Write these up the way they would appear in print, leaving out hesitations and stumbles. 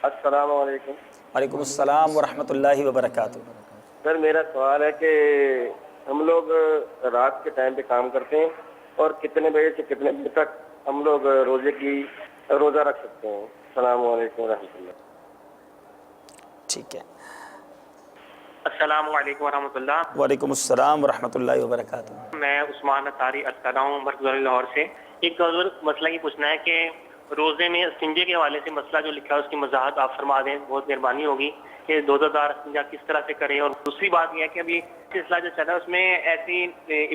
السلام علیکم۔ وعلیکم السلام ورحمۃ اللہ وبرکاتہ۔ سر میرا سوال ہے کہ ہم لوگ رات کے ٹائم پہ کام کرتے ہیں اور کتنے بجے سے کتنے بجے تک ہم لوگ روزہ رکھ سکتے ہیں؟ السلام علیکم ورحمۃ اللہ۔ ٹھیک ہے، السلام علیکم ورحمۃ اللہ۔ وعلیکم السلام ورحمۃ اللہ وبرکاتہ۔ میں عثمان اطاری عرض کر رہا ہوں مرکز لاہور سے۔ ایک حضور مسئلہ یہ پوچھنا ہے کہ روزے میں استنجے کے حوالے سے مسئلہ جو لکھا ہے اس کی وضاحت آپ فرما دیں، بہت مہربانی ہوگی کہ روزہ دار استنجا کس طرح سے کرے۔ اور دوسری بات یہ ہے کہ ابھی سلسلہ جو چل رہا ہے اس میں ایسی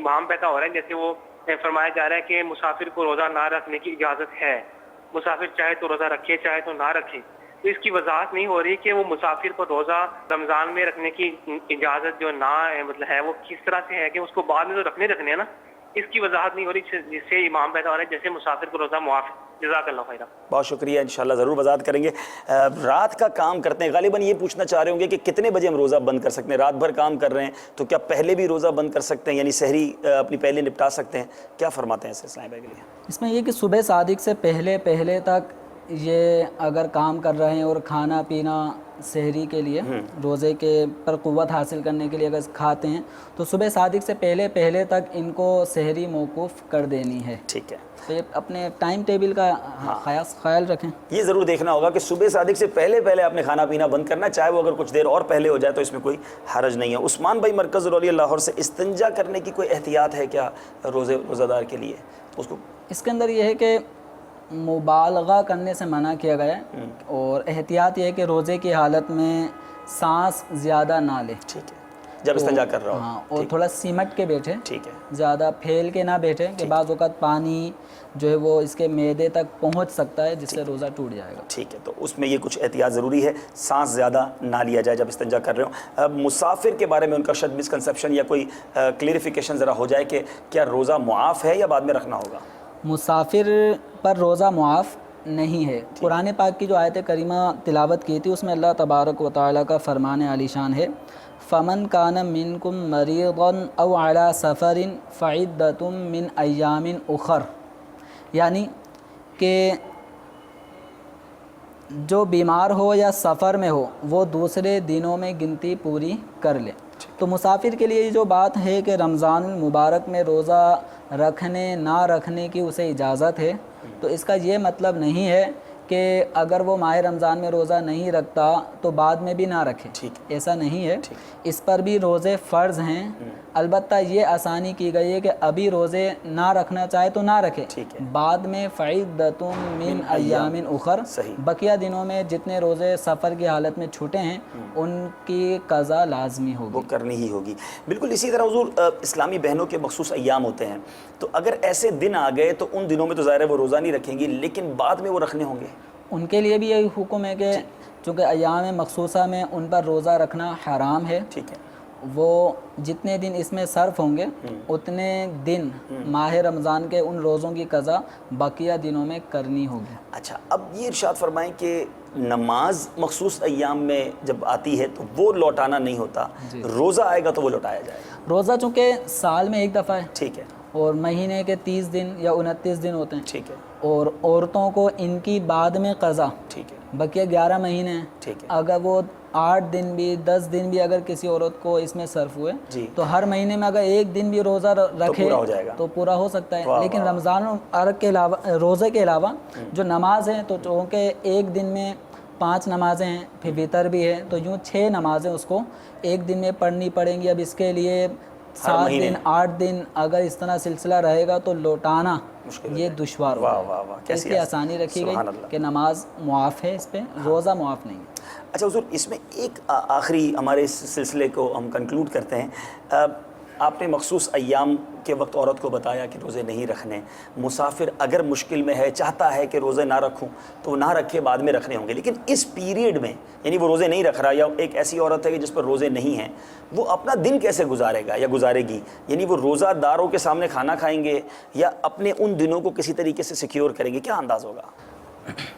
ابہام پیدا ہو رہا ہے جیسے وہ فرمایا جا رہا ہے کہ مسافر کو روزہ نہ رکھنے کی اجازت ہے، مسافر چاہے تو روزہ رکھے چاہے تو نہ رکھے۔ تو اس کی وضاحت نہیں ہو رہی کہ وہ مسافر کو روزہ رمضان میں رکھنے کی اجازت جو نہ ہے وہ کس طرح سے ہے کہ اس کو بعد میں تو رکھنے ہیں نا، اس کی وضاحت نہیں ہو رہی جس سے امام پیدا ہو رہا ہے جیسے مسافر کو روزہ معاف۔ جزاک اللہ خیرہ۔ بہت شکریہ، انشاءاللہ ضرور وضاحت کریں گے۔ رات کا کام کرتے ہیں، غالباً یہ پوچھنا چاہ رہے ہوں گے کہ کتنے بجے ہم روزہ بند کر سکتے ہیں؟ رات بھر کام کر رہے ہیں تو کیا پہلے بھی روزہ بند کر سکتے ہیں، یعنی سحری اپنی پہلے نپٹا سکتے ہیں؟ کیا فرماتے ہیں اس اسلام بھائی کے لیے؟ اس میں یہ کہ صبح صادق سے پہلے تک یہ اگر کام کر رہے ہیں اور کھانا پینا سحری کے لیے روزے کے پر قوت حاصل کرنے کے لیے اگر کھاتے ہیں تو صبح صادق سے پہلے تک ان کو سحری موقوف کر دینی ہے۔ ٹھیک ہے، تو یہ اپنے ٹائم ٹیبل کا خیال رکھیں۔ یہ ضرور دیکھنا ہوگا کہ صبح صادق سے پہلے آپ نے کھانا پینا بند کرنا، چاہے وہ اگر کچھ دیر اور پہلے ہو جائے تو اس میں کوئی حرج نہیں ہے۔ عثمان بھائی مرکز رولی لاہور سے، استنجا کرنے کی کوئی احتیاط ہے کیا روزہ دار کے لیے؟ اس کے اندر یہ ہے کہ مبالغہ کرنے سے منع کیا گیا ہے، اور احتیاط یہ ہے کہ روزے کی حالت میں سانس زیادہ نہ لے۔ ٹھیک ہے، جب استنجا کر رہا ہو۔ ہاں، اور تھوڑا سمٹ کے بیٹھے، ٹھیک ہے، زیادہ پھیل کے نہ بیٹھے کہ بعض اوقات پانی جو ہے وہ اس کے معدے تک پہنچ سکتا ہے جس سے روزہ ٹوٹ جائے گا۔ ٹھیک ہے، تو اس میں یہ کچھ احتیاط ضروری ہے، سانس زیادہ نہ لیا جائے جب استنجا کر رہے ہوں۔ اب مسافر کے بارے میں ان کا شاید مسکنسیپشن یا کوئی کلیریفیکیشن ذرا ہو جائے کہ کیا روزہ معاف ہے یا بعد میں رکھنا ہوگا؟ مسافر پر روزہ معاف نہیں ہے۔ قرآن پاک کی جو آیت کریمہ تلاوت کی تھی اس میں اللہ تبارک و تعالیٰ کا فرمان عالی شان ہے، فَمَنْ كَانَ مِنْكُمْ مَرِيضًا أَوْ عَلَى سَفَرٍ فَعِدَّةٌ مِّنْ أَيَّامٍ أُخَرَ، یعنی کہ جو بیمار ہو یا سفر میں ہو وہ دوسرے دنوں میں گنتی پوری کر لے۔ تو مسافر کے لیے جو بات ہے کہ رمضان المبارک میں روزہ رکھنے نہ رکھنے کی اسے اجازت ہے، تو اس کا یہ مطلب نہیں ہے کہ اگر وہ ماہ رمضان میں روزہ نہیں رکھتا تو بعد میں بھی نہ رکھے، ایسا نہیں ہے۔ اس پر بھی روزے فرض ہیں، البتہ یہ آسانی کی گئی ہے کہ ابھی روزے نہ رکھنا چاہے تو نہ رکھے، بعد میں فعدۃ من ایام اخر، بقیہ دنوں میں جتنے روزے سفر کی حالت میں چھوٹے ہیں ان کی قضا لازمی ہوگی، وہ کرنی ہی ہوگی۔ بالکل اسی طرح حضور اسلامی بہنوں کے مخصوص ایام ہوتے ہیں، تو اگر ایسے دن آ گئے تو ان دنوں میں تو ظاہر ہے وہ روزہ نہیں رکھیں گی، لیکن بعد میں وہ رکھنے ہوں گے؟ ان کے لیے بھی یہی حکم ہے کہ چونکہ ایام مخصوصہ میں ان پر روزہ رکھنا حرام ہے، ٹھیک ہے، وہ جتنے دن اس میں صرف ہوں گے اتنے دن ماہ رمضان کے ان روزوں کی قضا بقیہ دنوں میں کرنی ہوگی۔ اچھا، اب یہ ارشاد فرمائیں کہ نماز مخصوص ایام میں جب آتی ہے تو وہ لوٹانا نہیں ہوتا، روزہ آئے گا تو وہ لوٹایا جائے گا؟ روزہ چونکہ سال میں ایک دفعہ ہے، ٹھیک ہے، اور مہینے کے 30 دن یا 29 دن ہوتے ہیں، ٹھیک ہے، اور عورتوں کو ان کی بعد میں قضا، ٹھیک ہے، بقیہ 11 مہینے ہیں، ٹھیک ہے، اگر وہ 8 دن بھی 10 دن بھی اگر کسی عورت کو اس میں صرف ہوئے تو ہر مہینے میں اگر ایک دن بھی روزہ رکھے تو پورا ہو سکتا ہے۔ لیکن رمضان المبارک کے علاوہ روزے کے علاوہ جو نماز ہے تو چونکہ ایک دن میں 5 نمازیں ہیں، پھر وتر بھی ہے، تو یوں 6 نمازیں اس کو ایک دن میں پڑھنی پڑیں گی۔ اب اس کے لیے 7 دن 8 دن اگر اس طرح سلسلہ رہے گا تو لوٹانا یہ دشوار ہوگا۔ اس کی آسانی رکھی گئی کہ نماز معاف ہے، اس پہ روزہ معاف نہیں ہے۔ اچھا حضور، اس میں ایک آخری ہمارے اس سلسلے کو ہم کنکلوڈ کرتے ہیں۔ آپ نے مخصوص ایام کے وقت عورت کو بتایا کہ روزے نہیں رکھنے، مسافر اگر مشکل میں ہے چاہتا ہے کہ روزے نہ رکھوں تو نہ رکھے، بعد میں رکھنے ہوں گے، لیکن اس پیریڈ میں یعنی وہ روزے نہیں رکھ رہا، یا ایک ایسی عورت ہے کہ جس پر روزے نہیں ہیں، وہ اپنا دن کیسے گزارے گا یا گزارے گی؟ یعنی وہ روزہ داروں کے سامنے کھانا کھائیں گے یا اپنے ان دنوں کو کسی طریقے سے سیکیور کریں گے؟ کیا انداز ہوگا؟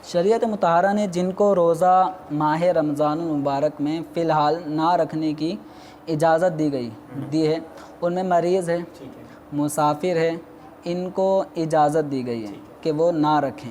شریعت مطہرہ نے جن کو روزہ ماہ رمضان المبارک میں فی الحال نہ رکھنے کی اجازت دی ہے، ان میں مریض ہے، مسافر ہے، ان کو اجازت دی گئی ہے کہ وہ نہ رکھیں۔